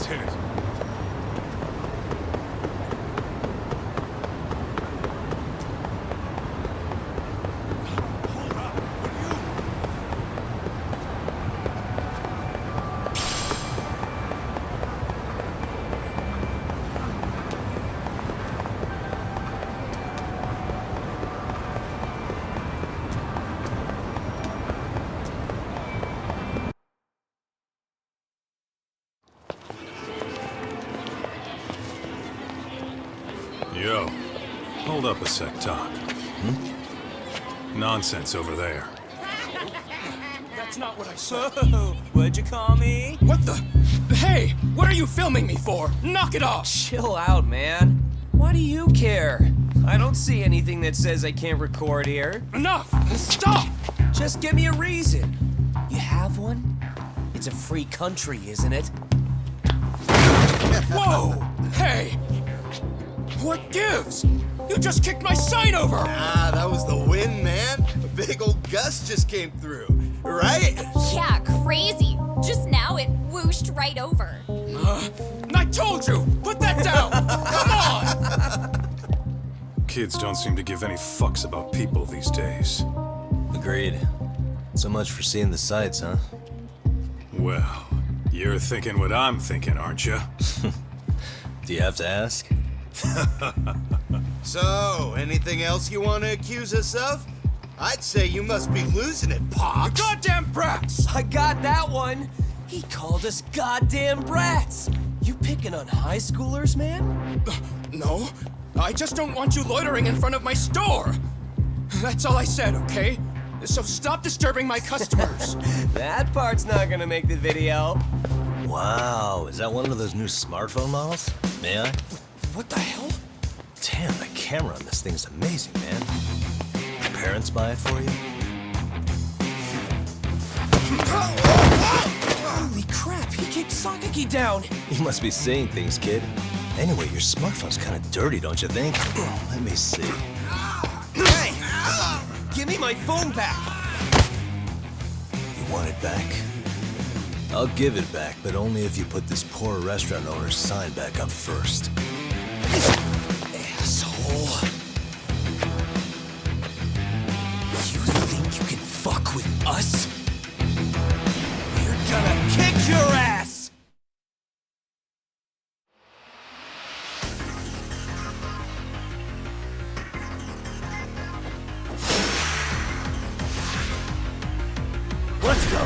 Let's hit it. Yo, hold up a sec, Doc. Nonsense over there. That's not what I said. Whoa, what'd you call me? What the? Hey, what are you filming me for? Knock it off! Chill out, man. Why do you care? I don't see anything that says I can't record here. Enough! Stop! Just give me a reason. You have one? It's a free country, isn't it? Whoa! Hey! What gives? You just kicked my sign over! Ah, that was the wind, man. A big old gust just came through, right? Yeah, crazy. Just now it whooshed right over. I told you! Put that down! Come on! Kids don't seem to give any fucks about people these days. Agreed. So much for seeing the sights, huh? Well, you're thinking what I'm thinking, aren't you? Do you have to ask? So, anything else you want to accuse us of? I'd say you must be losing it, Pops. You goddamn brats! I got that one. He called us goddamn brats. You picking on high schoolers, man? No, I just don't want you loitering in front of my store. That's all I said, okay? So stop disturbing my customers. That part's not gonna make the video. Wow, is that one of those new smartphone models? May I? What the hell? Damn, the camera on this thing's amazing, man. Your parents buy it for you? Holy crap, he kicked Sakaki down. You must be seeing things, kid. Anyway, your smartphone's kind of dirty, don't you think? Let me see. Hey! Give me my phone back. You want it back? I'll give it back, but only if you put this poor restaurant owner's sign back up first. Asshole. You think you can fuck with us? We're gonna kick your ass! Let's go!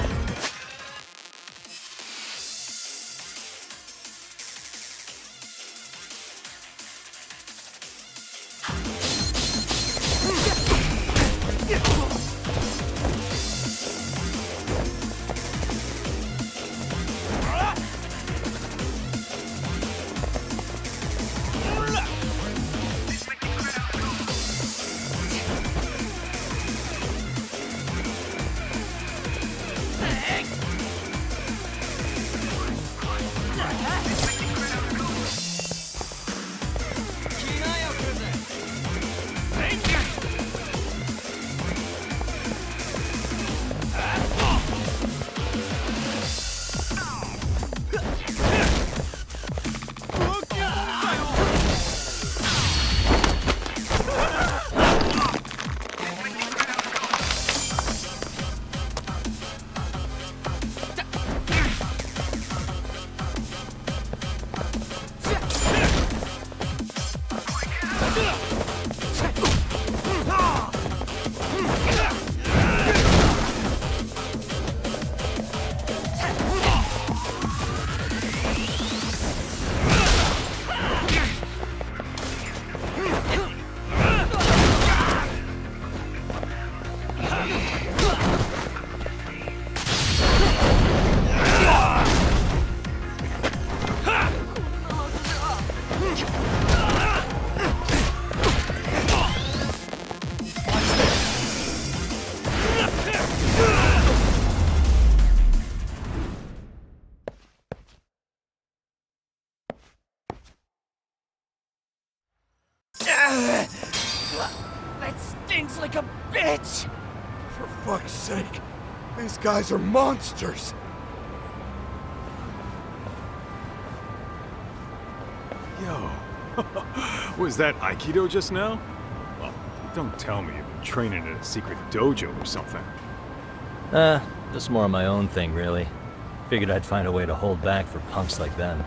That stinks like a bitch! For fuck's sake, these guys are monsters! Yo, was that Aikido just now? Well, don't tell me you've been training in a secret dojo or something. Just more of my own thing, really. Figured I'd find a way to hold back for punks like them.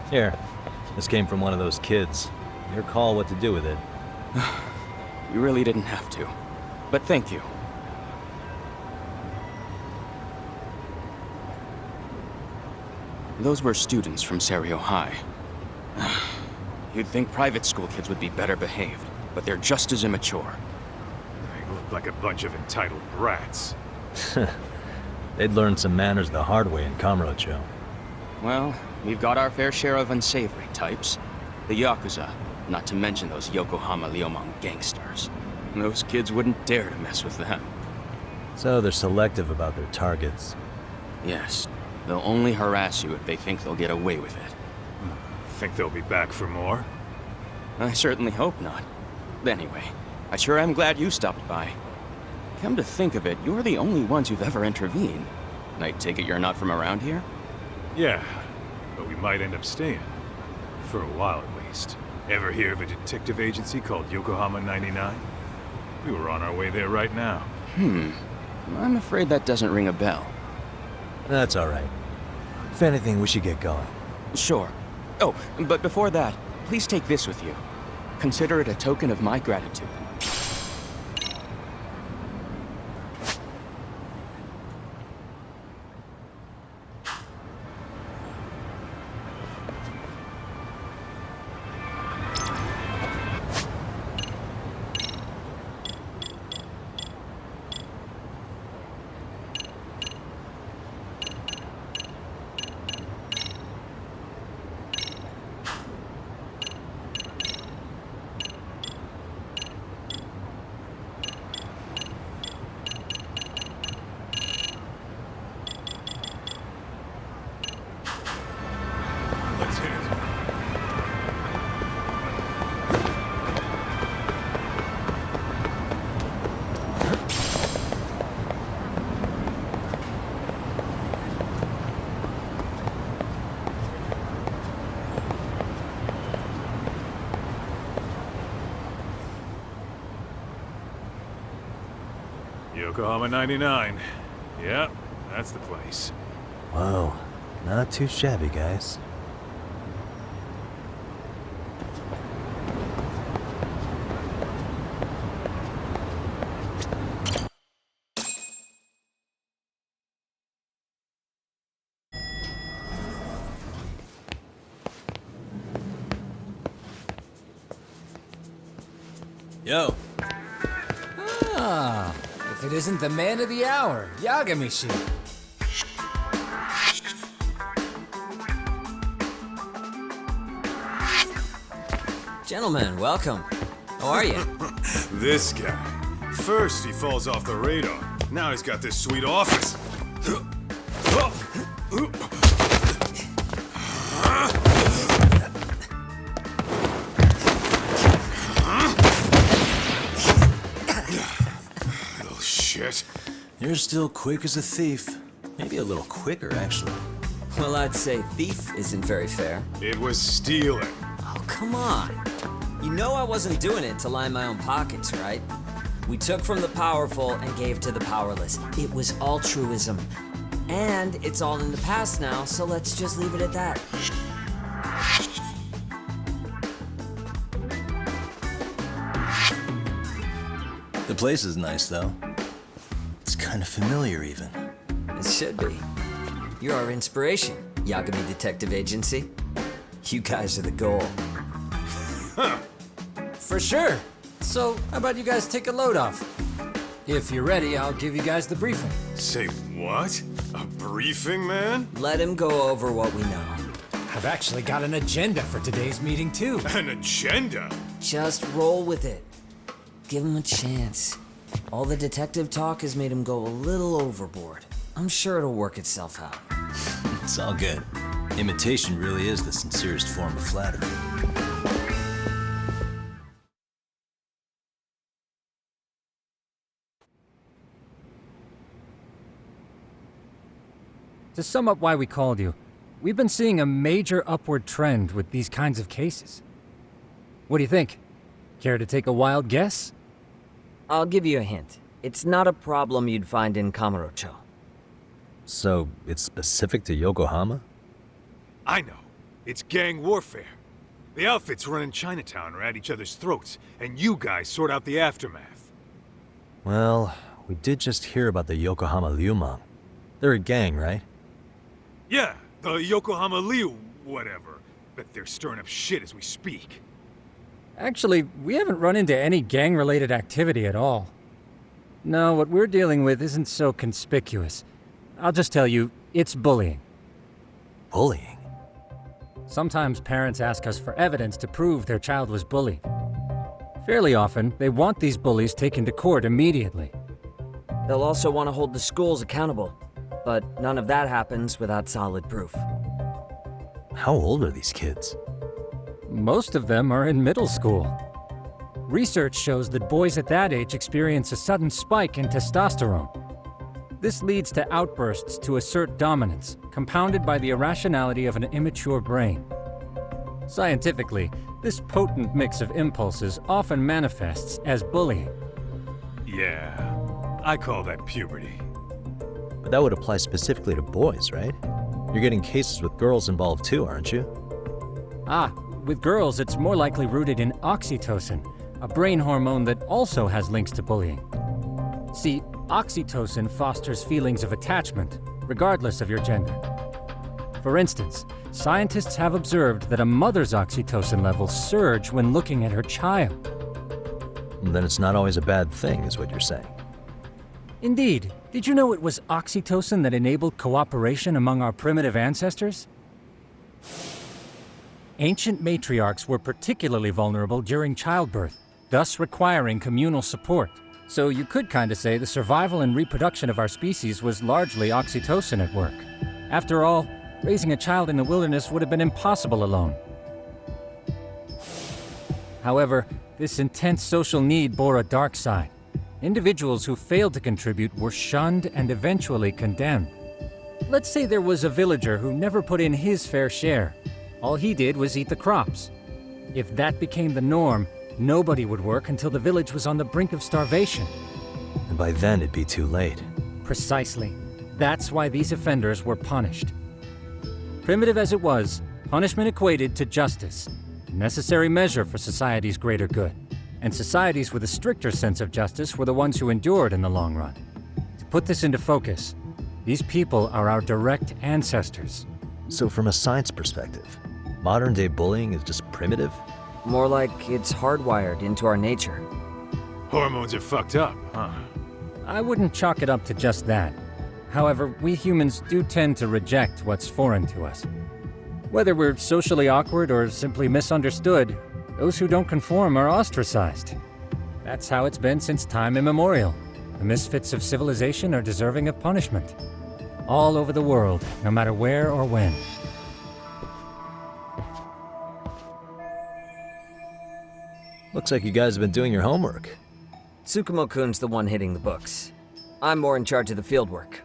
Here, this came from one of those kids. Your call what to do with it. You really didn't have to. But thank you. Those were students from Seiryo High. You'd think private school kids would be better behaved, but they're just as immature. They look like a bunch of entitled brats. They'd learned some manners the hard way in Kamurocho. Well, we've got our fair share of unsavory types. The Yakuza, not to mention those Yokohama Liomang gangsters. Those kids wouldn't dare to mess with them. So they're selective about their targets. Yes, they'll only harass you if they think they'll get away with it. Think they'll be back for more? I certainly hope not. Anyway, I sure am glad you stopped by. Come to think of it, you're the only ones who've ever intervened. I take it you're not from around here? Yeah, but we might end up staying. For a while at least. Ever hear of a detective agency called Yokohama 99? We were on our way there right now. I'm afraid that doesn't ring a bell. That's alright. If anything, we should get going. Sure. Oh, but before that, please take this with you. Consider it a token of my gratitude. Let's hit it. Yokohama 99. Yep, that's the place. Whoa, not too shabby, guys. Yo. Ah, if it isn't the man of the hour, Yagami-shi. Gentlemen, welcome. How are you? This guy. First he falls off the radar. Now he's got this sweet office. Little shit. You're still quick as a thief. Maybe a little quicker, actually. Well, I'd say thief isn't very fair. It was stealing. Oh, come on. You know I wasn't doing it to line my own pockets, right? We took from the powerful and gave to the powerless. It was altruism. And it's all in the past now, so let's just leave it at that. The place is nice, though. It's kind of familiar, even. It should be. You're our inspiration, Yagami Detective Agency. You guys are the goal. For sure. So, how about you guys take a load off? If you're ready, I'll give you guys the briefing. Say what? A briefing, man? Let him go over what we know. I've actually got an agenda for today's meeting, too. An agenda? Just roll with it. Give him a chance. All the detective talk has made him go a little overboard. I'm sure it'll work itself out. It's all good. Imitation really is the sincerest form of flattery. To sum up why we called you, we've been seeing a major upward trend with these kinds of cases. What do you think? Care to take a wild guess? I'll give you a hint. It's not a problem you'd find in Kamurocho. So, it's specific to Yokohama? I know. It's gang warfare. The outfits running Chinatown are at each other's throats, and you guys sort out the aftermath. Well, we did just hear about the Yokohama Liumang. They're a gang, right? Yeah, the Yokohama Liu whatever. Bet they're stirring up shit as we speak. Actually, we haven't run into any gang-related activity at all. No, what we're dealing with isn't so conspicuous. I'll just tell you, it's bullying. Bullying? Sometimes parents ask us for evidence to prove their child was bullied. Fairly often, they want these bullies taken to court immediately. They'll also want to hold the schools accountable, but none of that happens without solid proof. How old are these kids? Most of them are in middle school. Research shows that boys at that age experience a sudden spike in testosterone. This leads to outbursts to assert dominance, compounded by the irrationality of an immature brain. Scientifically, this potent mix of impulses often manifests as bullying. Yeah, I call that puberty. But that would apply specifically to boys, right? You're getting cases with girls involved too, aren't you? With girls, it's more likely rooted in oxytocin, a brain hormone that also has links to bullying. See, oxytocin fosters feelings of attachment, regardless of your gender. For instance, scientists have observed that a mother's oxytocin levels surge when looking at her child. Then it's not always a bad thing, is what you're saying. Indeed. Did you know it was oxytocin that enabled cooperation among our primitive ancestors? Ancient matriarchs were particularly vulnerable during childbirth, thus requiring communal support. So you could kinda say the survival and reproduction of our species was largely oxytocin at work. After all, raising a child in the wilderness would have been impossible alone. However, this intense social need bore a dark side. Individuals who failed to contribute were shunned and eventually condemned. Let's say there was a villager who never put in his fair share. All he did was eat the crops. If that became the norm, nobody would work until the village was on the brink of starvation. And by then it'd be too late. Precisely. That's why these offenders were punished. Primitive as it was, punishment equated to justice, a necessary measure for society's greater good. And societies with a stricter sense of justice were the ones who endured in the long run. To put this into focus, these people are our direct ancestors. So from a science perspective, modern-day bullying is just primitive? More like it's hardwired into our nature. Hormones are fucked up, huh? I wouldn't chalk it up to just that. However, we humans do tend to reject what's foreign to us. Whether we're socially awkward or simply misunderstood, those who don't conform are ostracized. That's how it's been since time immemorial. The misfits of civilization are deserving of punishment. All over the world, no matter where or when. Looks like you guys have been doing your homework. Tsukumo-kun's the one hitting the books. I'm more in charge of the fieldwork.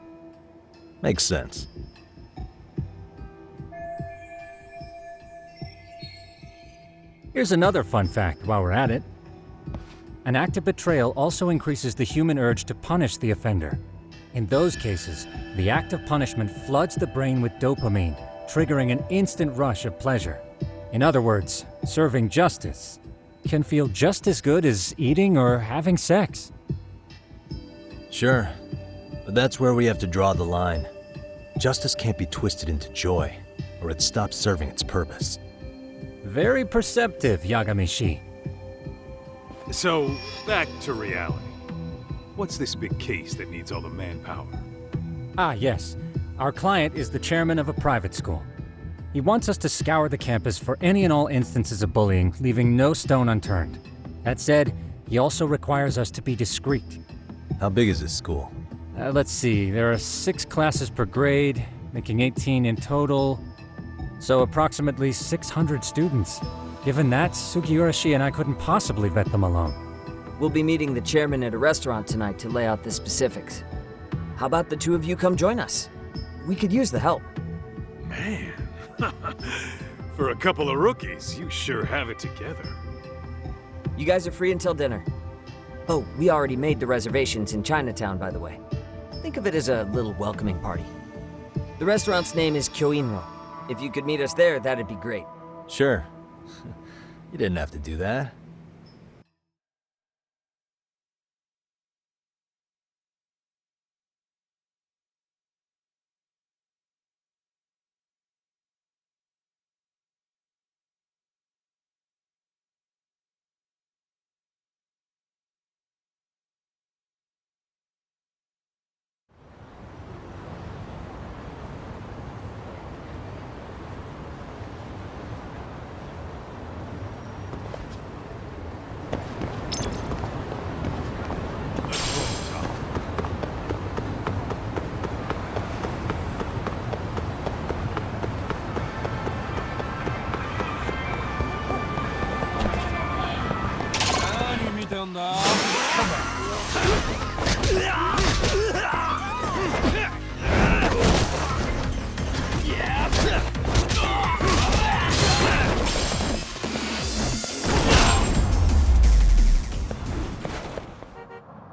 Makes sense. Here's another fun fact while we're at it. An act of betrayal also increases the human urge to punish the offender. In those cases, the act of punishment floods the brain with dopamine, triggering an instant rush of pleasure. In other words, serving justice can feel just as good as eating or having sex. Sure, but that's where we have to draw the line. Justice can't be twisted into joy, or it stops serving its purpose. Very perceptive, Yagami-shi. So, back to reality. What's this big case that needs all the manpower? Yes. Our client is the chairman of a private school. He wants us to scour the campus for any and all instances of bullying, leaving no stone unturned. That said, he also requires us to be discreet. How big is this school? Let's see, there are 6 classes per grade, making 18 in total. So approximately 600 students. Given that, Sugiurashi and I couldn't possibly vet them alone. We'll be meeting the chairman at a restaurant tonight to lay out the specifics. How about the two of you come join us? We could use the help. Man, for a couple of rookies, you sure have it together. You guys are free until dinner. Oh, we already made the reservations in Chinatown, by the way. Think of it as a little welcoming party. The restaurant's name is Kyoinro. If you could meet us there, that'd be great. Sure. You didn't have to do that.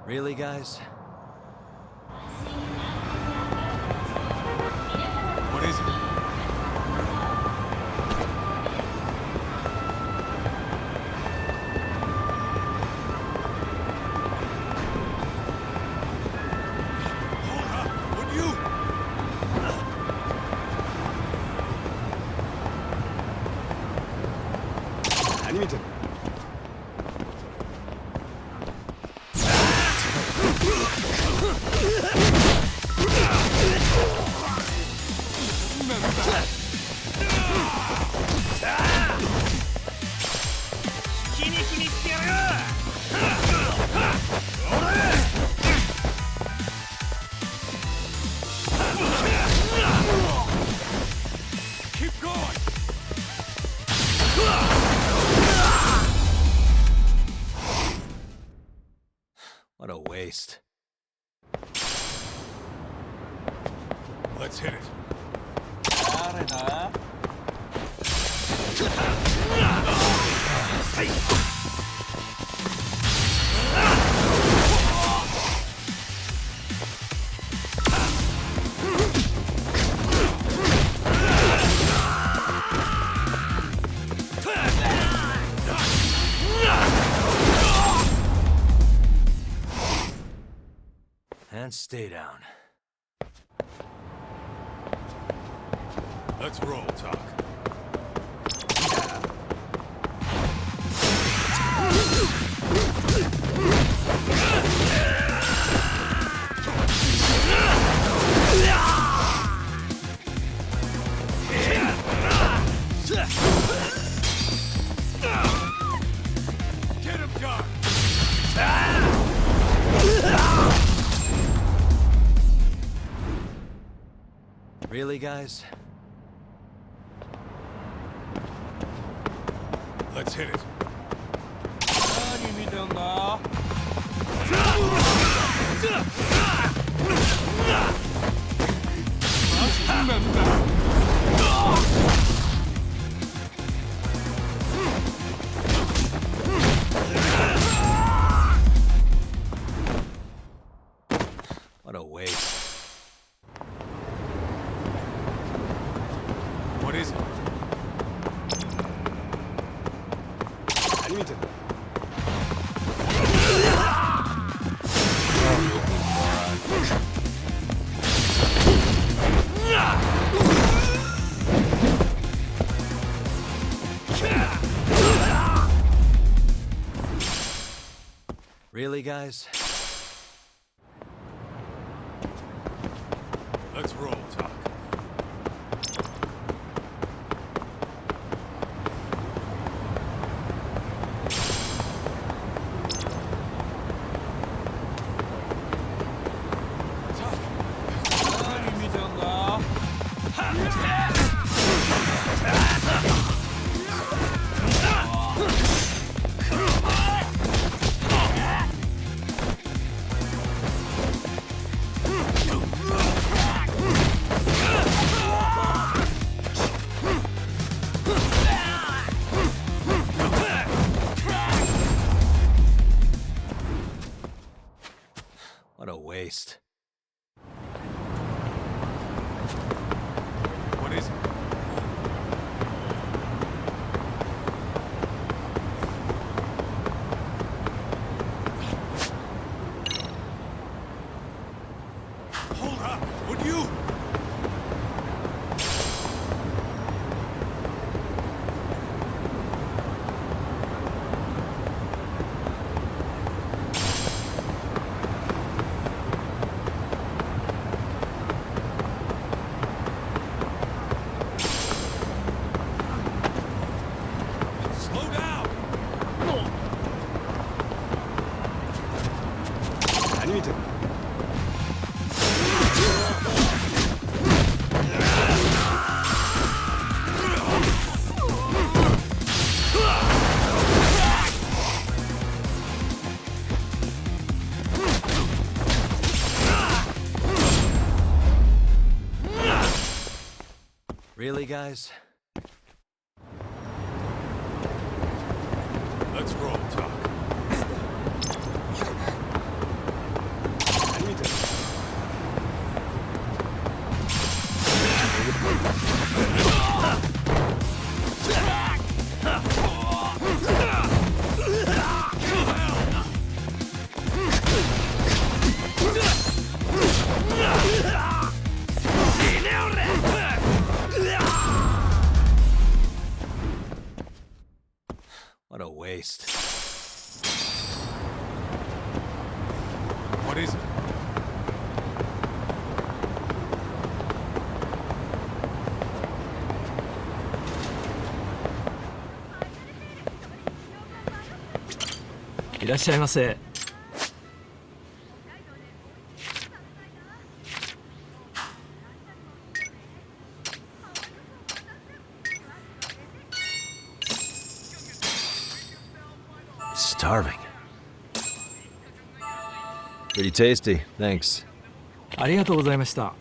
Really, guys? What is it? What a waste. Let's hit it. And stay down. Let's roll, Talk. Get him, Talk! Really, guys? Let's hit it. What a waste. What is it? Really, guys? Let's roll, Talk. What a waste. What is it? Hold up, would you? Slow down. 何見てんの Really, guys? Let's roll, talk. 何見てんの What a waste. What is it? Starving. Pretty tasty, thanks. ありがとうございました。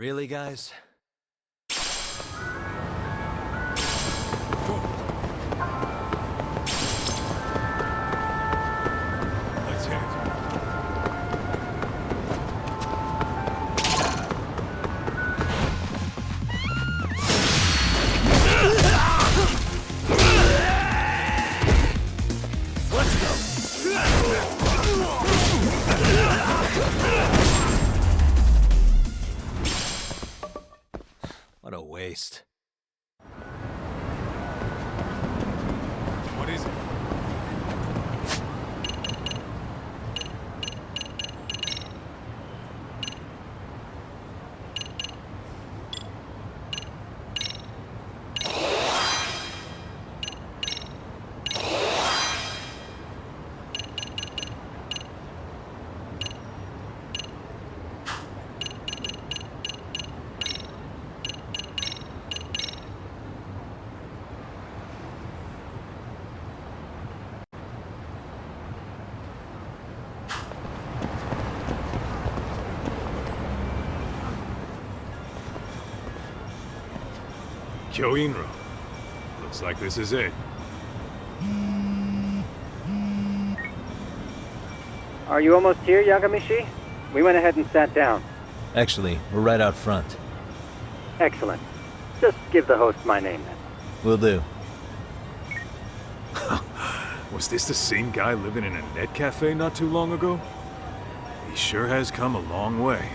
Really, guys? Let's hit it. What a waste. What is it? Kyoinro. Looks like this is it. Are you almost here, Yagamishi? We went ahead and sat down. Actually, we're right out front. Excellent. Just give the host my name then. Will do. Was this the same guy living in a net cafe not too long ago? He sure has come a long way.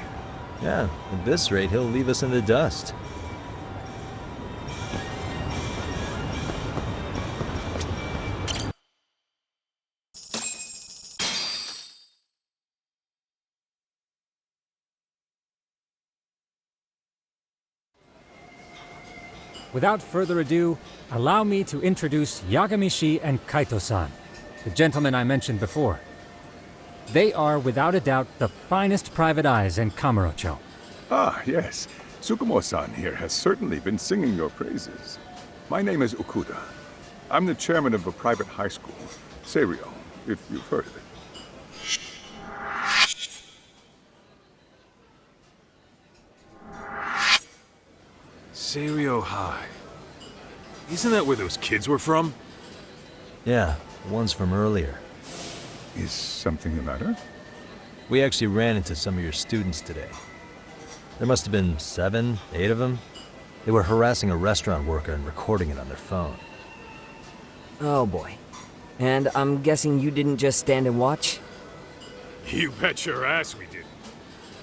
Yeah, at this rate, he'll leave us in the dust. without further ado, allow me to introduce Yagamishi and Kaito-san, the gentlemen I mentioned before. They are, without a doubt, the finest private eyes in Kamurocho. Ah, yes. Tsukumo-san here has certainly been singing your praises. My name is Okuda. I'm the chairman of a private high school, Seiryo, if you've heard of it. Seiryo High. Isn't that where those kids were from? Yeah, the ones from earlier. Is something the matter? We actually ran into some of your students today. There must have been 7, 8 of them. They were harassing a restaurant worker and recording it on their phone. Oh boy. And I'm guessing you didn't just stand and watch? You bet your ass we did.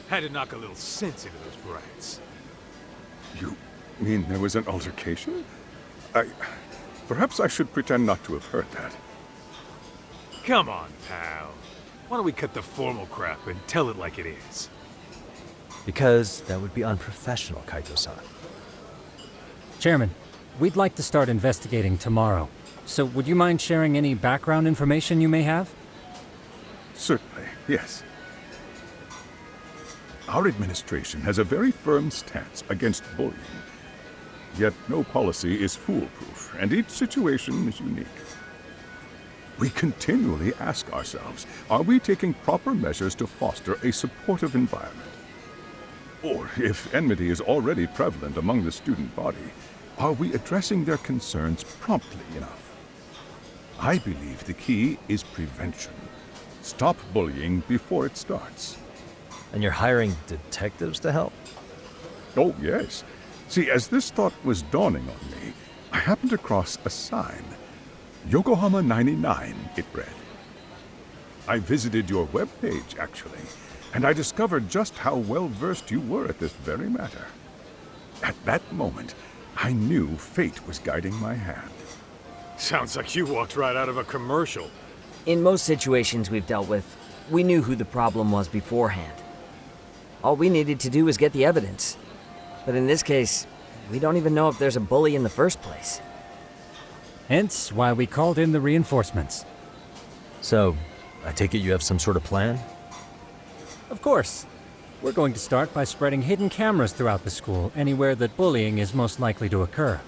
Had to knock a little sense into those brats. You mean there was an altercation? Perhaps I should pretend not to have heard that. Come on, pal. Why don't we cut the formal crap and tell it like it is? Because that would be unprofessional, Kaito-san. Chairman, we'd like to start investigating tomorrow. So would you mind sharing any background information you may have? Certainly, yes. Our administration has a very firm stance against bullying. Yet no policy is foolproof, and each situation is unique. We continually ask ourselves, are we taking proper measures to foster a supportive environment? Or, if enmity is already prevalent among the student body, are we addressing their concerns promptly enough? I believe the key is prevention. Stop bullying before it starts. And you're hiring detectives to help? Oh, yes. See, as this thought was dawning on me, I happened across a sign. Yokohama 99, it read. I visited your webpage, actually, and I discovered just how well-versed you were at this very matter. At that moment, I knew fate was guiding my hand. Sounds like you walked right out of a commercial. In most situations we've dealt with, we knew who the problem was beforehand. All we needed to do was get the evidence. But in this case, we don't even know if there's a bully in the first place. Hence why we called in the reinforcements. So, I take it you have some sort of plan? Of course. We're going to start by spreading hidden cameras throughout the school, anywhere that bullying is most likely to occur.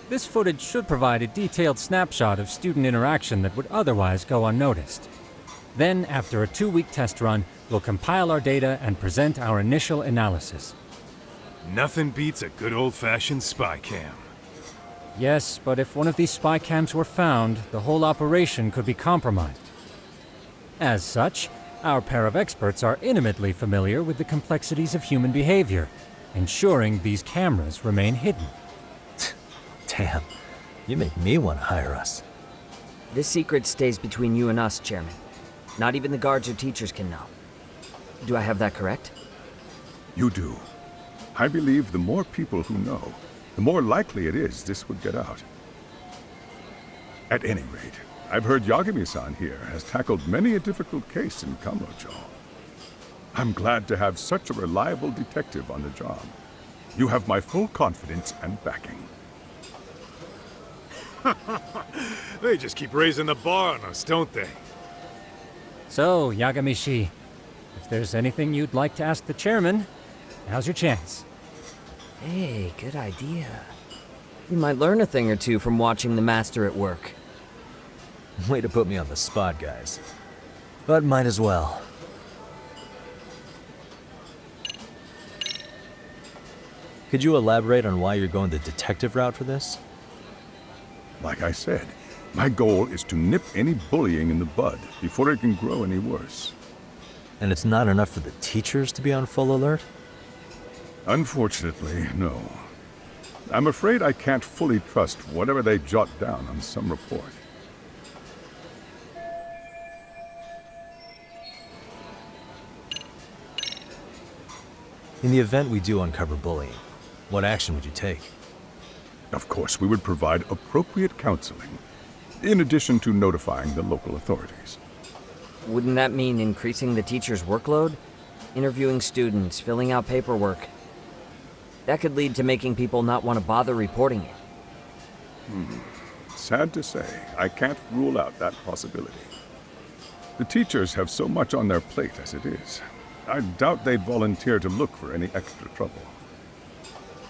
This footage should provide a detailed snapshot of student interaction that would otherwise go unnoticed. Then, after a 2-week test run, we'll compile our data and present our initial analysis. Nothing beats a good old-fashioned spy cam. Yes, but if one of these spy cams were found, the whole operation could be compromised. As such, our pair of experts are intimately familiar with the complexities of human behavior, ensuring these cameras remain hidden. Damn, you make me want to hire us. This secret stays between you and us, Chairman. Not even the guards or teachers can know. Do I have that correct? You do. I believe the more people who know, the more likely it is this would get out. At any rate, I've heard Yagami-san here has tackled many a difficult case in Kamurocho. I'm glad to have such a reliable detective on the job. You have my full confidence and backing. They just keep raising the bar on us, don't they? So, Yagamishi, if there's anything you'd like to ask the chairman, now's your chance. Hey, good idea. You might learn a thing or two from watching the master at work. Way to put me on the spot, guys. But might as well. Could you elaborate on why you're going the detective route for this? Like I said, my goal is to nip any bullying in the bud before it can grow any worse. And it's not enough for the teachers to be on full alert? Unfortunately, no. I'm afraid I can't fully trust whatever they jot down on some report. In the event we do uncover bullying, what action would you take? Of course, we would provide appropriate counseling, in addition to notifying the local authorities. Wouldn't that mean increasing the teacher's workload? Interviewing students, filling out paperwork. That could lead to making people not want to bother reporting it. Sad to say, I can't rule out that possibility. The teachers have so much on their plate as it is. I doubt they'd volunteer to look for any extra trouble.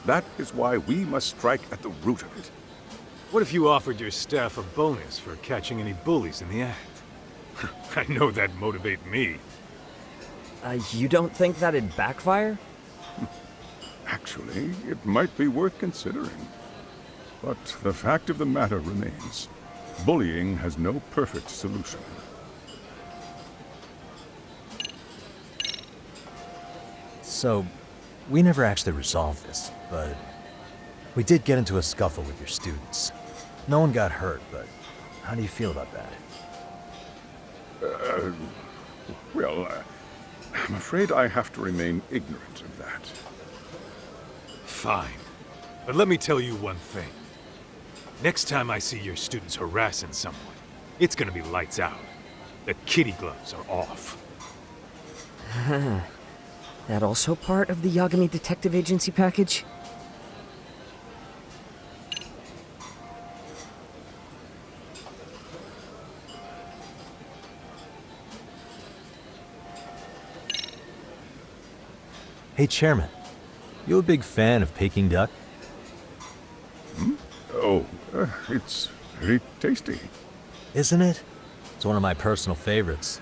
That is why we must strike at the root of it. What if you offered your staff a bonus for catching any bullies in the act? I know that'd motivate me. You don't think that'd backfire? Actually, it might be worth considering. But the fact of the matter remains. Bullying has no perfect solution. So, we never actually resolved this, but we did get into a scuffle with your students. No one got hurt, but how do you feel about that? I'm afraid I have to remain ignorant of that. Fine. But let me tell you one thing. Next time I see your students harassing someone, it's gonna be lights out. The kitty gloves are off. That also part of the Yagami Detective Agency package? Hey, Chairman. You a big fan of Peking duck? It's very tasty. Isn't it? It's one of my personal favorites.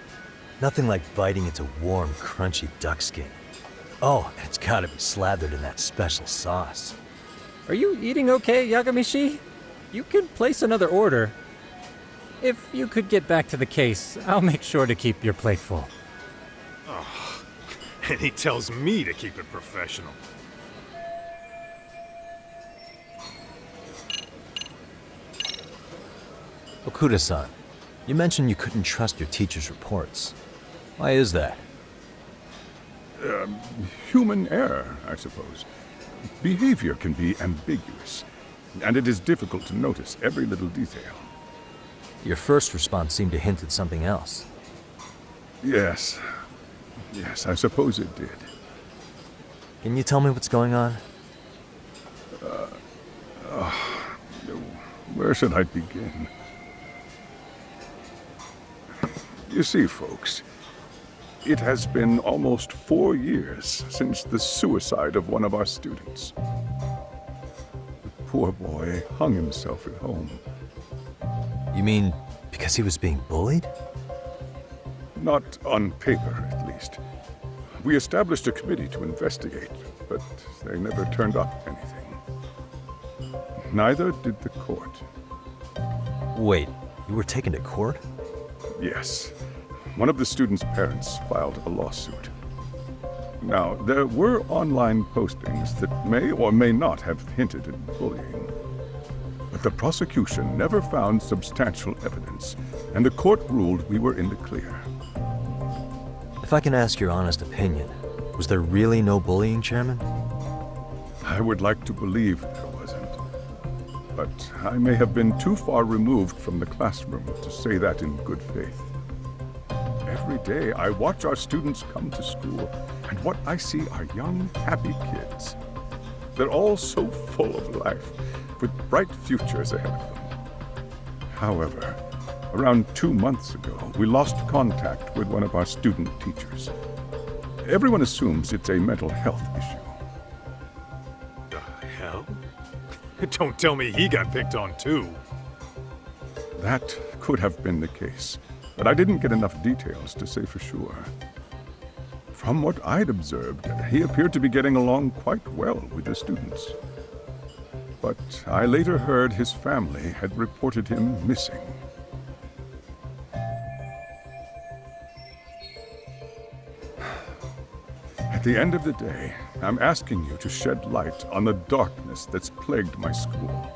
Nothing like biting into warm, crunchy duck skin. Oh, and it's gotta be slathered in that special sauce. Are you eating okay, Yagamishi? You can place another order. If you could get back to the case, I'll make sure to keep your plate full. Oh, and he tells me to keep it professional. Okuda-san, you mentioned you couldn't trust your teacher's reports. Why is that? Human error, I suppose. Behavior can be ambiguous, and it is difficult to notice every little detail. Your first response seemed to hint at something else. Yes, I suppose it did. Can you tell me what's going on? Where should I begin? You see, folks, it has been almost 4 years since the suicide of one of our students. The poor boy hung himself at home. You mean because he was being bullied? Not on paper, at least. We established a committee to investigate, but they never turned up anything. Neither did the court. Wait, you were taken to court? Yes. One of the students' parents filed a lawsuit. Now, there were online postings that may or may not have hinted at bullying. But the prosecution never found substantial evidence, and the court ruled we were in the clear. If I can ask your honest opinion, was there really no bullying, Chairman? I would like to believe there wasn't. But I may have been too far removed from the classroom to say that in good faith. Every day I watch our students come to school, and what I see are young, happy kids. They're all so full of life, with bright futures ahead of them. However, around 2 months ago, we lost contact with one of our student teachers. Everyone assumes it's a mental health issue. The hell? Don't tell me he got picked on too. That could have been the case, but I didn't get enough details to say for sure. From what I'd observed, he appeared to be getting along quite well with the students. But I later heard his family had reported him missing. At the end of the day, I'm asking you to shed light on the darkness that's plagued my school.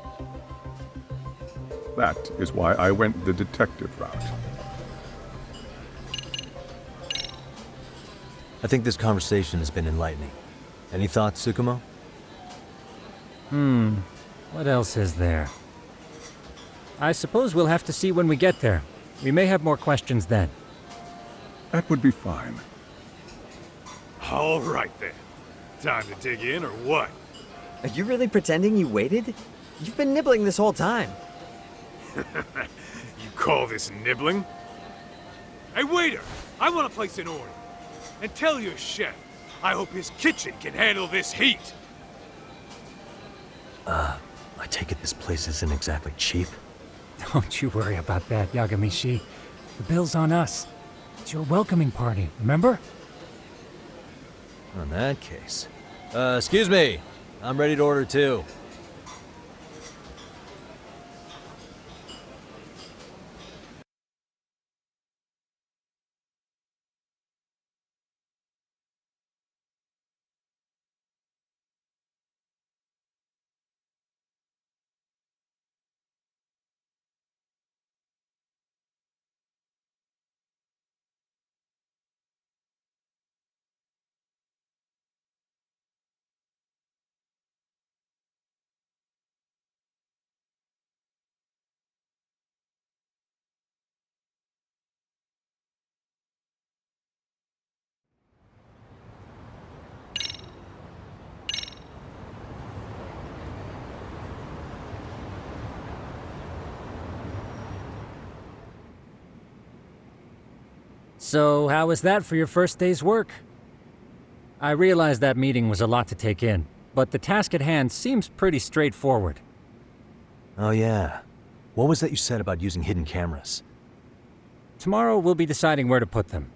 That is why I went the detective route. I think this conversation has been enlightening. Any thoughts, Tsukumo? What else is there? I suppose we'll have to see when we get there. We may have more questions then. That would be fine. All right then. Time to dig in or what? Are you really pretending you waited? You've been nibbling this whole time. You call this nibbling? Hey, waiter! I want to place an order. And tell your chef, I hope his kitchen can handle this heat. I take it this place isn't exactly cheap? Don't you worry about that, Yagamishi. The bill's on us. It's your welcoming party, remember? In that case. Excuse me. I'm ready to order too. So, how was that for your first day's work? I realized that meeting was a lot to take in, but the task at hand seems pretty straightforward. Oh yeah. What was that you said about using hidden cameras? Tomorrow we'll be deciding where to put them.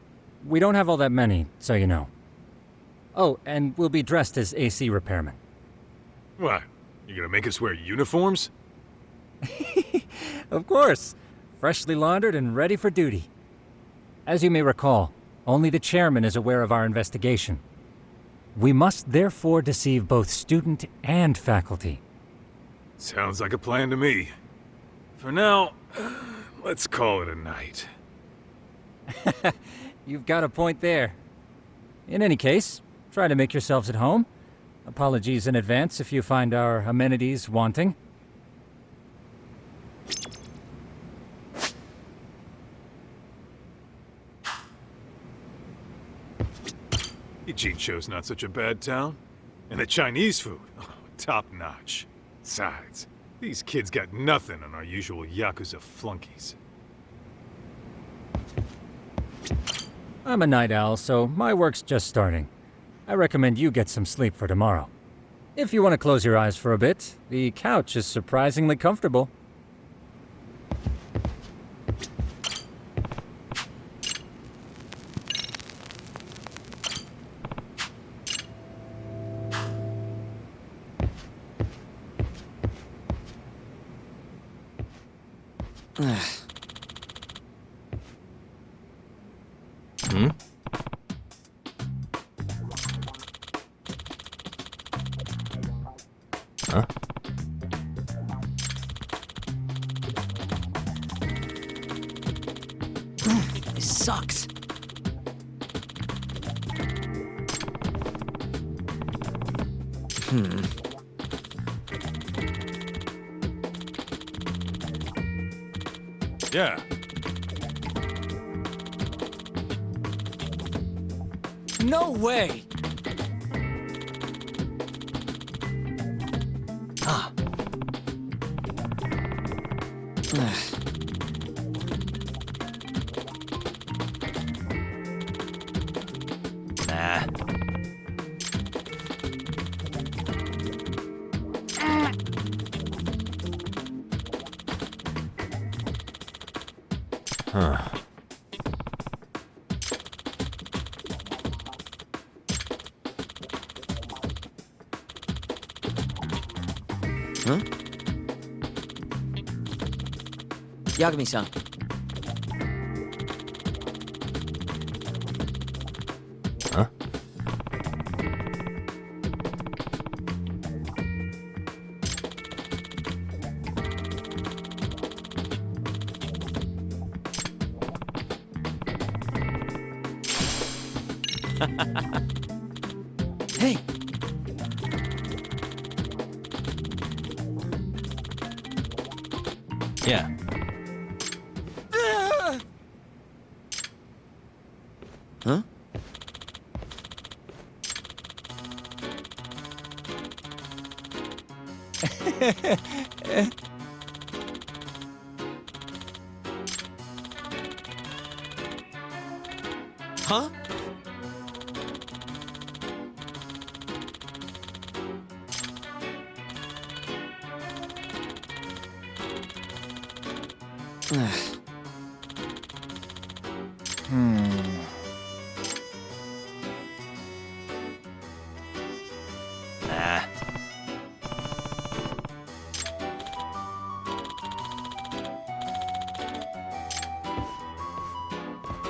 We don't have all that many, so you know. Oh, and we'll be dressed as AC repairmen. What? You gonna make us wear uniforms? Of course. Freshly laundered and ready for duty. As you may recall, only the chairman is aware of our investigation. We must therefore deceive both student and faculty. Sounds like a plan to me. For now, let's call it a night. You've got a point there. In any case, try to make yourselves at home. Apologies in advance if you find our amenities wanting. Ijincho's not such a bad town. And the Chinese food, top notch. Besides, these kids got nothing on our usual Yakuza flunkies. I'm a night owl, so my work's just starting. I recommend you get some sleep for tomorrow. If you want to close your eyes for a bit, the couch is surprisingly comfortable. Hmm? Huh? This sucks. Yeah. No way! Ah. Nah. Huh. Huh? Yagami-san. Huh? Hey! Yeah. Huh? Huh? Nah.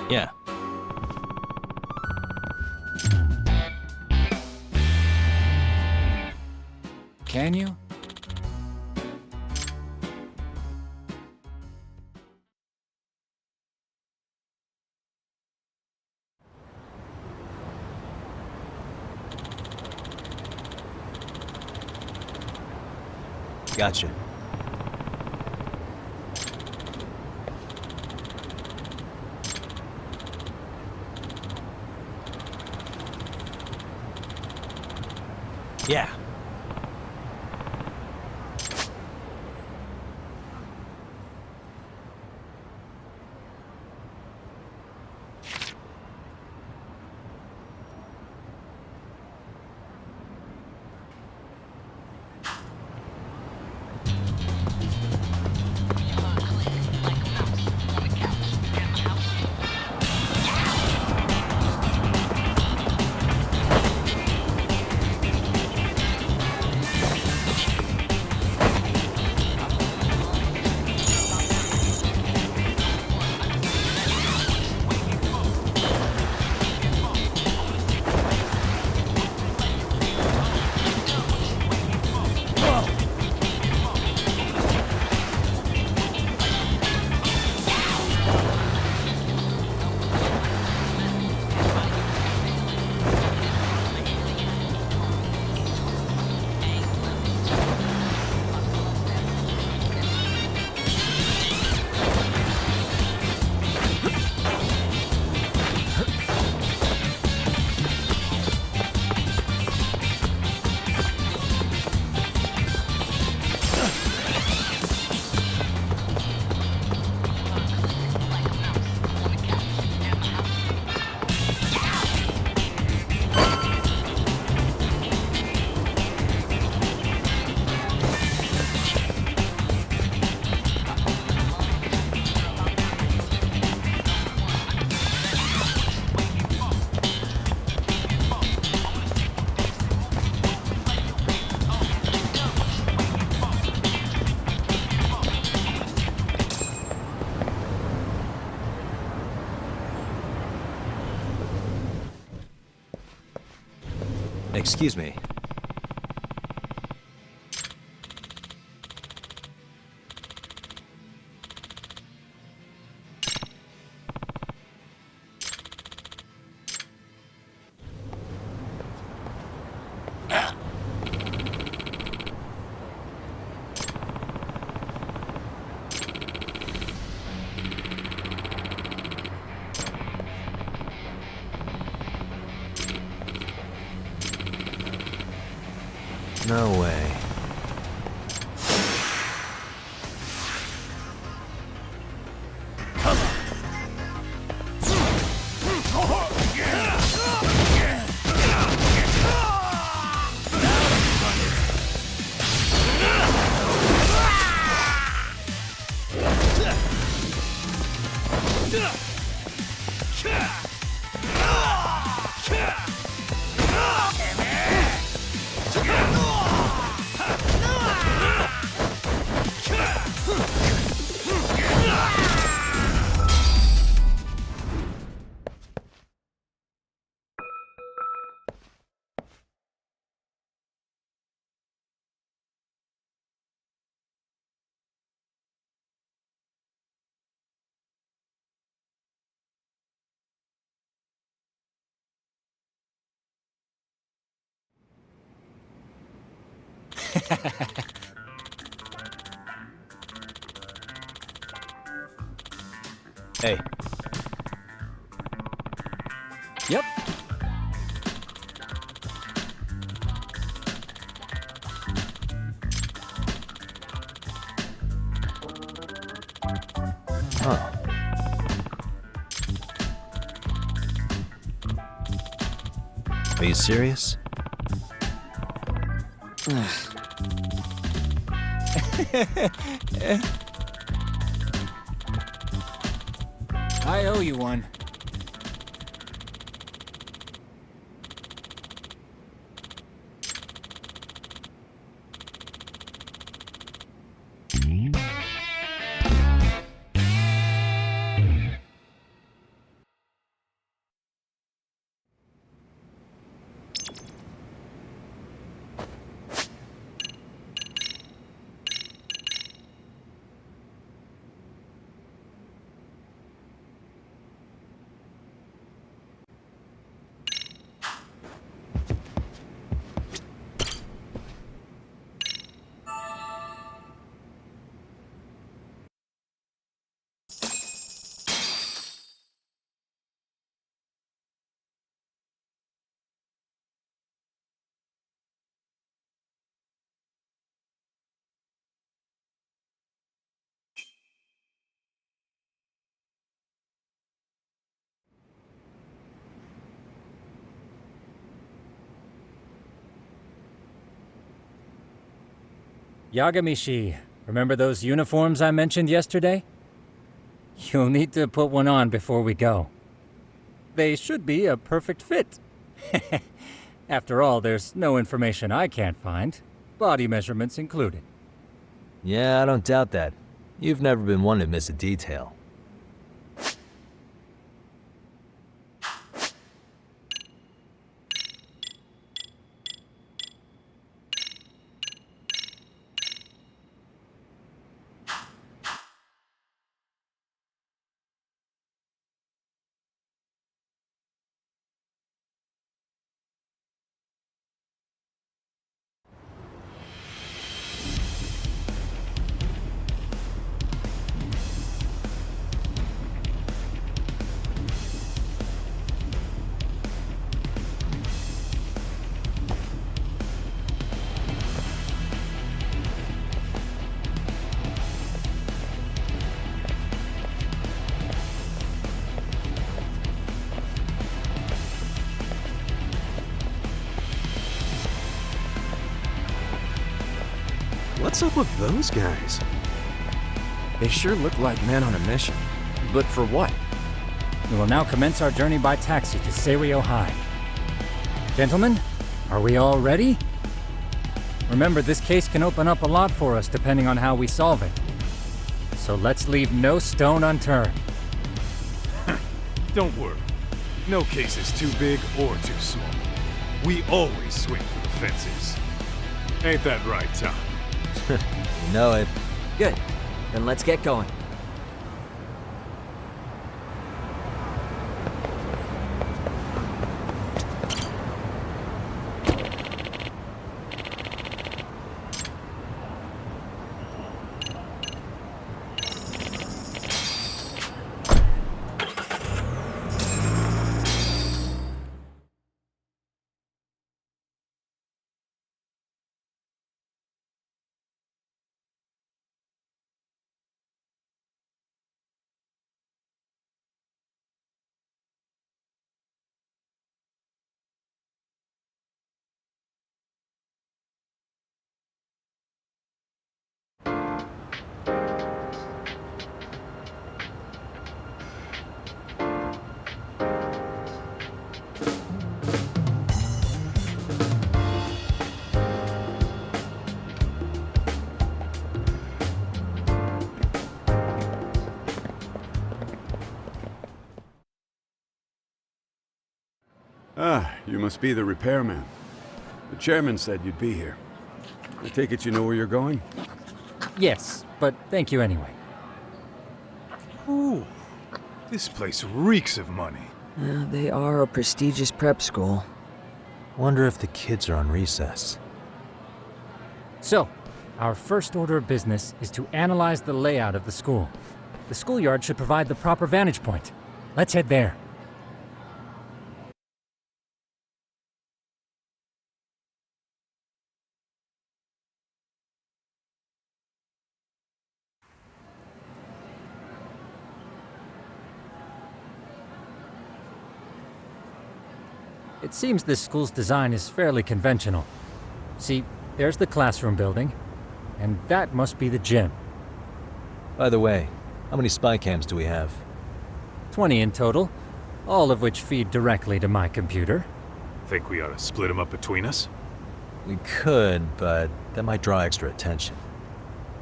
Yeah. Can you? Gotcha. Yeah. Excuse me. No way. Hey. Yep. Huh. Are you serious? I owe you one. Yagamishi, remember those uniforms I mentioned yesterday? You'll need to put one on before we go. They should be a perfect fit. After all, there's no information I can't find, body measurements included. Yeah, I don't doubt that. You've never been one to miss a detail. What's up with those guys? They sure look like men on a mission. But for what? We will now commence our journey by taxi to Seiryo High. Gentlemen, are we all ready? Remember, this case can open up a lot for us depending on how we solve it. So let's leave no stone unturned. Don't worry. No case is too big or too small. We always swing for the fences. Ain't that right, Tom? You know it. Good. Then let's get going. Ah, you must be the repairman. The chairman said you'd be here. I take it you know where you're going? Yes, but thank you anyway. Ooh, this place reeks of money. They are a prestigious prep school. Wonder if the kids are on recess. So, our first order of business is to analyze the layout of the school. The schoolyard should provide the proper vantage point. Let's head there. It seems this school's design is fairly conventional. See, there's the classroom building, and that must be the gym. By the way, how many spy cams do we have? 20 in total, all of which feed directly to my computer. Think we ought to split them up between us? We could, but that might draw extra attention.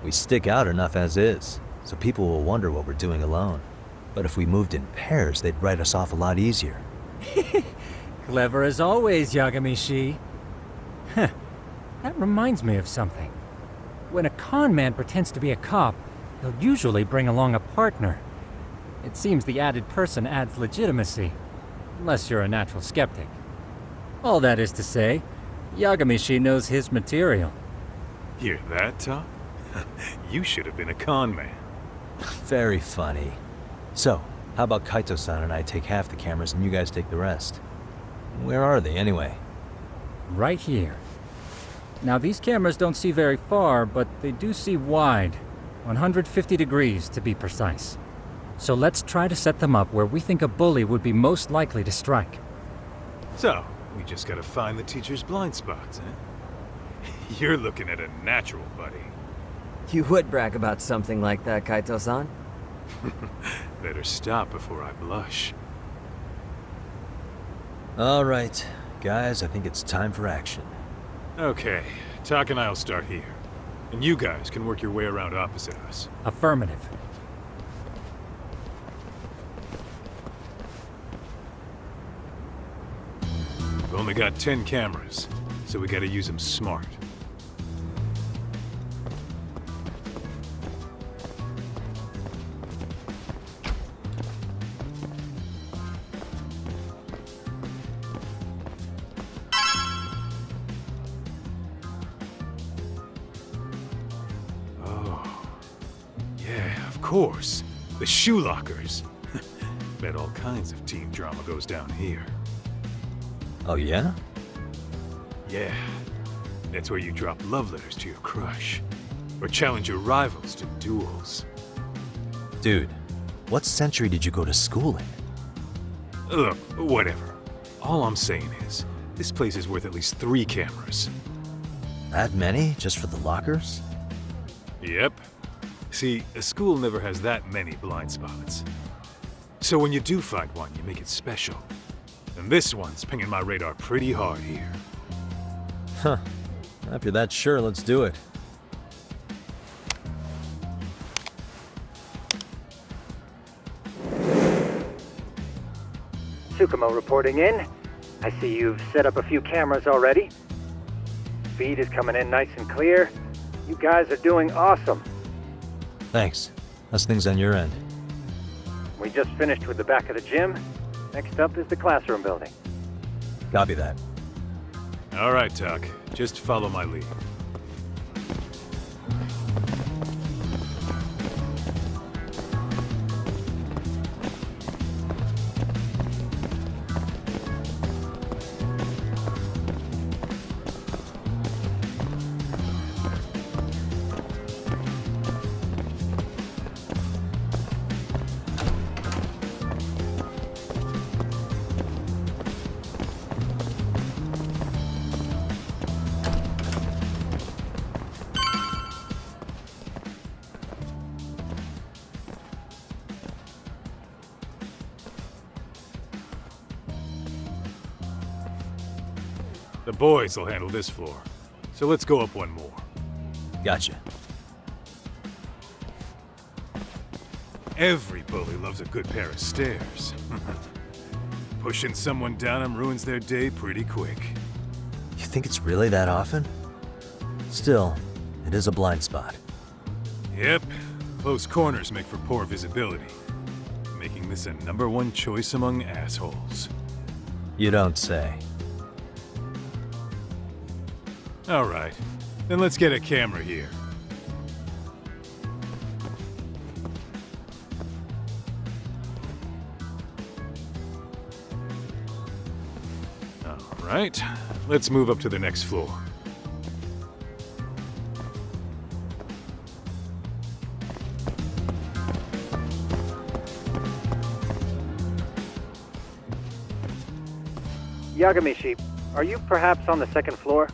We stick out enough as is, so people will wonder what we're doing alone. But if we moved in pairs, they'd write us off a lot easier. Clever as always, Yagamishi. Huh. That reminds me of something. When a con man pretends to be a cop, he'll usually bring along a partner. It seems the added person adds legitimacy, unless you're a natural skeptic. All that is to say, Yagamishi knows his material. Hear that, Tom? You should have been a con man. Very funny. So, how about Kaito-san and I take half the cameras and you guys take the rest? Where are they, anyway? Right here. Now, these cameras don't see very far, but they do see wide. 150 degrees, to be precise. So let's try to set them up where we think a bully would be most likely to strike. So, we just gotta find the teacher's blind spots, eh? You're looking at a natural, buddy. You would brag about something like that, Kaito-san. Better stop before I blush. All right, guys, I think it's time for action. Okay, Tak and I'll start here. And you guys can work your way around opposite us. Affirmative. We've only got 10 cameras, so we gotta use them smart. Of course, the shoe lockers. Bet all kinds of teen drama goes down here. Oh, yeah? Yeah. That's where you drop love letters to your crush. Or challenge your rivals to duels. Dude, what century did you go to school in? Look, whatever. All I'm saying is, this place is worth at least 3 cameras. That many? Just for the lockers? Yep. See, a school never has that many blind spots. So when you do find one, you make it special. And this one's pinging my radar pretty hard here. Huh. If you're that sure, let's do it. Tsukumo reporting in. I see you've set up a few cameras already. Feed is coming in nice and clear. You guys are doing awesome. Thanks. How's things on your end? We just finished with the back of the gym. Next up is the classroom building. Copy that. All right, Tak. Just follow my lead. The boys will handle this floor. So let's go up one more. Gotcha. Every bully loves a good pair of stairs. Pushing someone down them ruins their day pretty quick. You think it's really that often? Still, it is a blind spot. Yep. Close corners make for poor visibility. Making this a #1 choice among assholes. You don't say. All right. Then let's get a camera here. All right. Let's move up to the next floor. Yagamishi, are you perhaps on the second floor?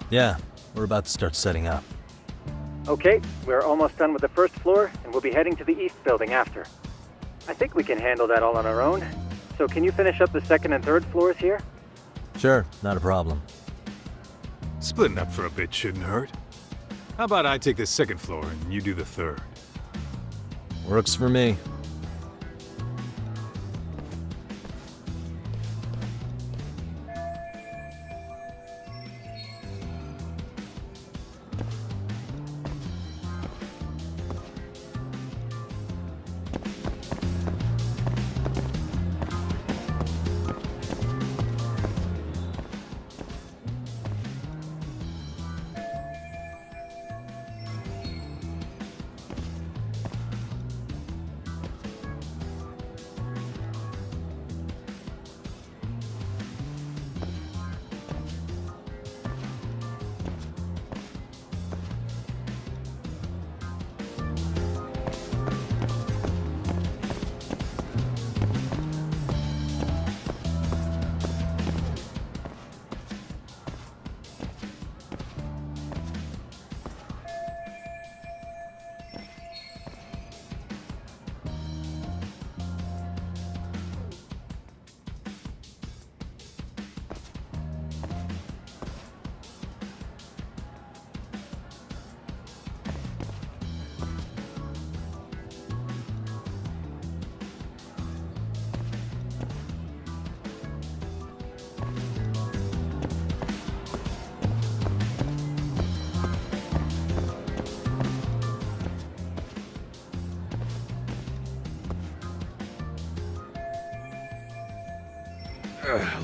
Yeah, we're about to start setting up. Okay, we're almost done with the first floor, and we'll be heading to the east building after. I think we can handle that all on our own. So can you finish up the second and third floors here? Sure, not a problem. Splitting up for a bit shouldn't hurt. How about I take the second floor and you do the third? Works for me.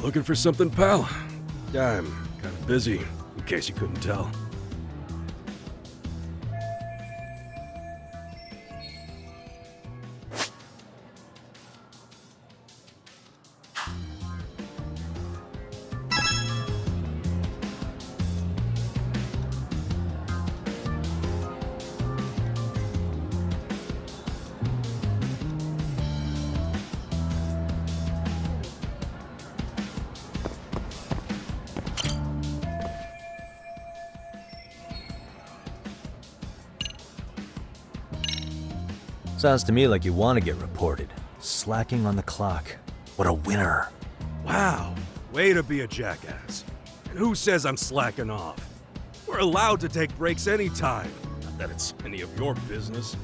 Looking for something, pal? I'm kind of busy, in case you couldn't tell. Sounds to me like you want to get reported. Slacking on the clock. What a winner. Wow, way to be a jackass. And who says I'm slacking off? We're allowed to take breaks anytime. Not that it's any of your business.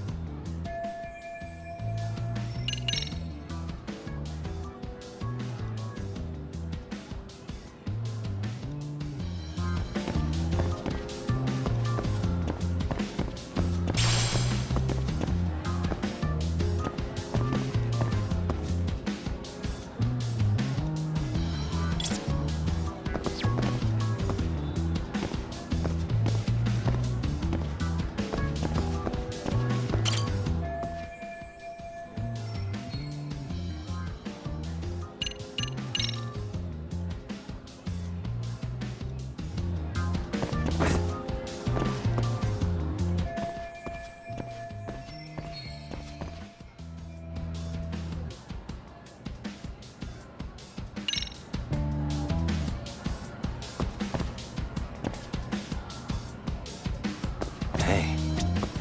Hey,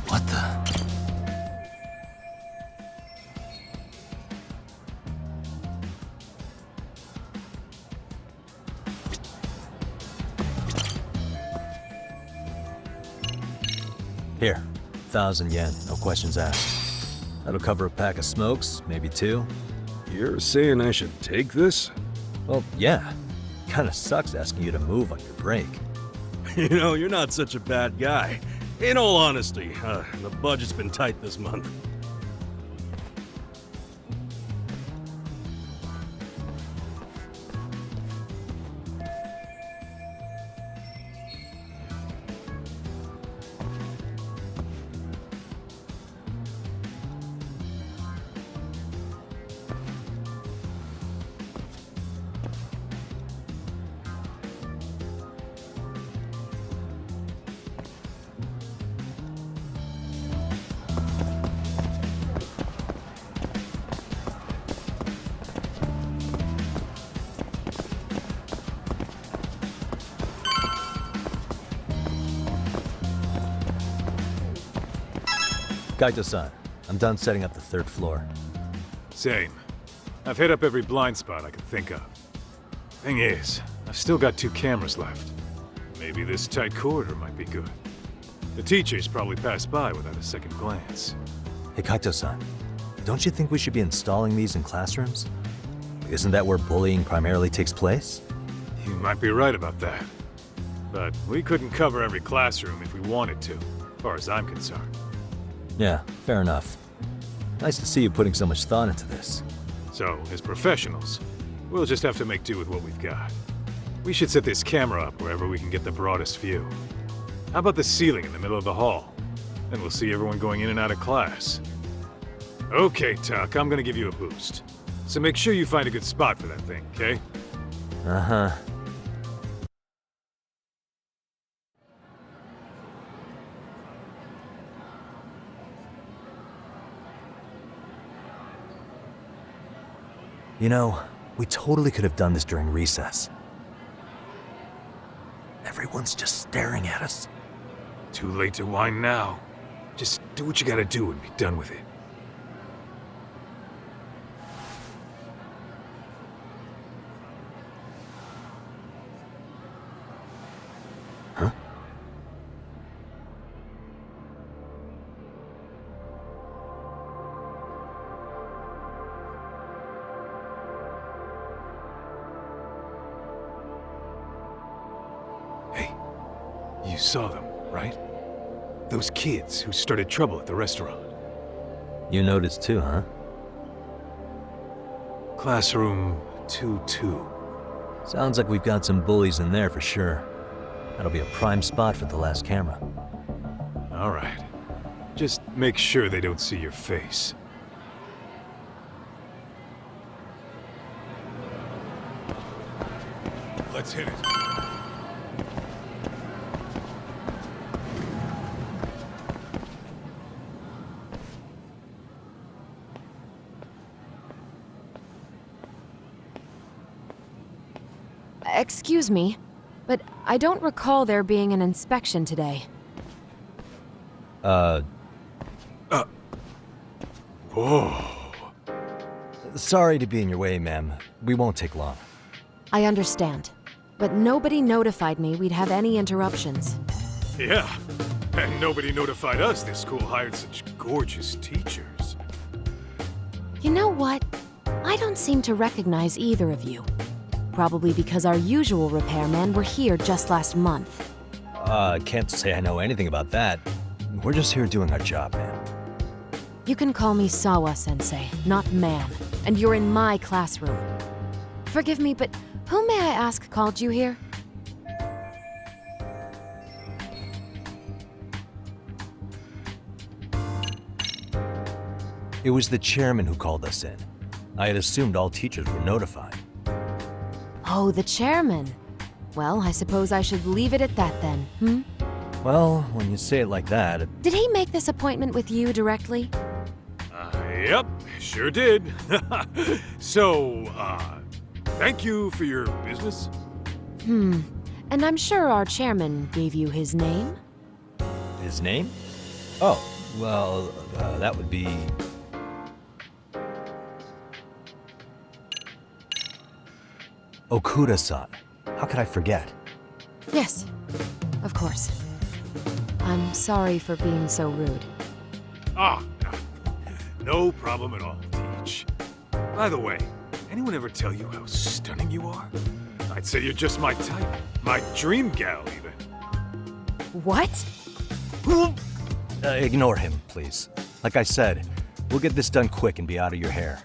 what the? Here, 1,000 yen, no questions asked. That'll cover a pack of smokes, maybe 2. You're saying I should take this? Well, yeah. Kinda sucks asking you to move on your break. You know, you're not such a bad guy. In all honesty, the budget's been tight this month. Kaito-san, I'm done setting up the third floor. Same. I've hit up every blind spot I could think of. Thing is, I've still got 2 cameras left. Maybe this tight corridor might be good. The teachers probably passed by without a second glance. Hey, Kaito-san, don't you think we should be installing these in classrooms? Isn't that where bullying primarily takes place? You might be right about that. But we couldn't cover every classroom if we wanted to, as far as I'm concerned. Yeah, fair enough. Nice to see you putting so much thought into this. So, as professionals, we'll just have to make do with what we've got. We should set this camera up wherever we can get the broadest view. How about the ceiling in the middle of the hall? Then we'll see everyone going in and out of class. Okay, Tuck, I'm gonna give you a boost. So make sure you find a good spot for that thing, okay? Uh-huh. You know, we totally could have done this during recess. Everyone's just staring at us. Too late to whine now. Just do what you gotta do and be done with it. Huh? Hey, you saw them, right? Those kids who started trouble at the restaurant. You noticed too, huh? Classroom 2-2. Sounds like we've got some bullies in there for sure. That'll be a prime spot for the last camera. All right. Just make sure they don't see your face. Let's hit it. Excuse me, but I don't recall there being an inspection today. Whoa. Sorry to be in your way, ma'am. We won't take long. I understand, but nobody notified me we'd have any interruptions. Yeah, and nobody notified us this school hired such gorgeous teachers. You know what? I don't seem to recognize either of you. Probably because our usual repairmen were here just last month. Can't say I know anything about that. We're just here doing our job, ma'am. You can call me Sawa-sensei, not ma'am, and you're in my classroom. Forgive me, but who may I ask called you here? It was the chairman who called us in. I had assumed all teachers were notified. Oh, the chairman. Well, I suppose I should leave it at that then, hmm? Well, when you say it like that... Did he make this appointment with you directly? Yep, sure did. So, thank you for your business. And I'm sure our chairman gave you his name? His name? Oh, well, that would be... Okuda-san. How could I forget? Yes, of course. I'm sorry for being so rude. No problem at all, Teach. By the way, anyone ever tell you how stunning you are? I'd say you're just my type. My dream gal, even. What? Ignore him, please. Like I said, we'll get this done quick and be out of your hair.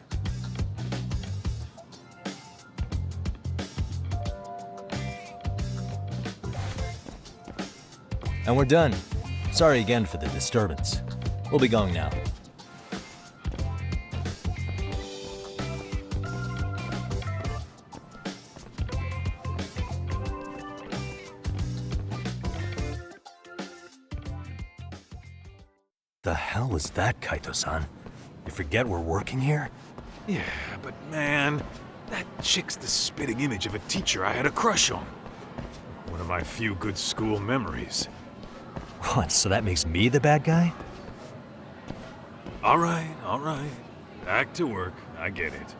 And we're done. Sorry again for the disturbance. We'll be going now. The hell was that, Kaito-san? You forget we're working here? Yeah, but man, that chick's the spitting image of a teacher I had a crush on. One of my few good school memories. What, so that makes me the bad guy? All right. Back to work. I get it.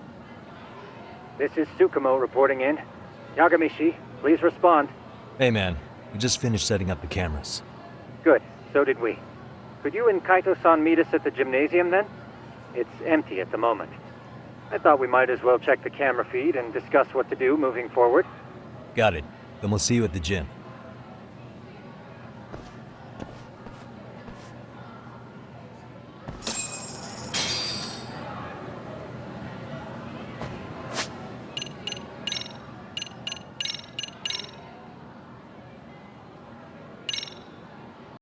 This is Tsukumo reporting in. Yagamishi, please respond. Hey man, we just finished setting up the cameras. Good, so did we. Could you and Kaito-san meet us at the gymnasium then? It's empty at the moment. I thought we might as well check the camera feed and discuss what to do moving forward. Got it. Then we'll see you at the gym.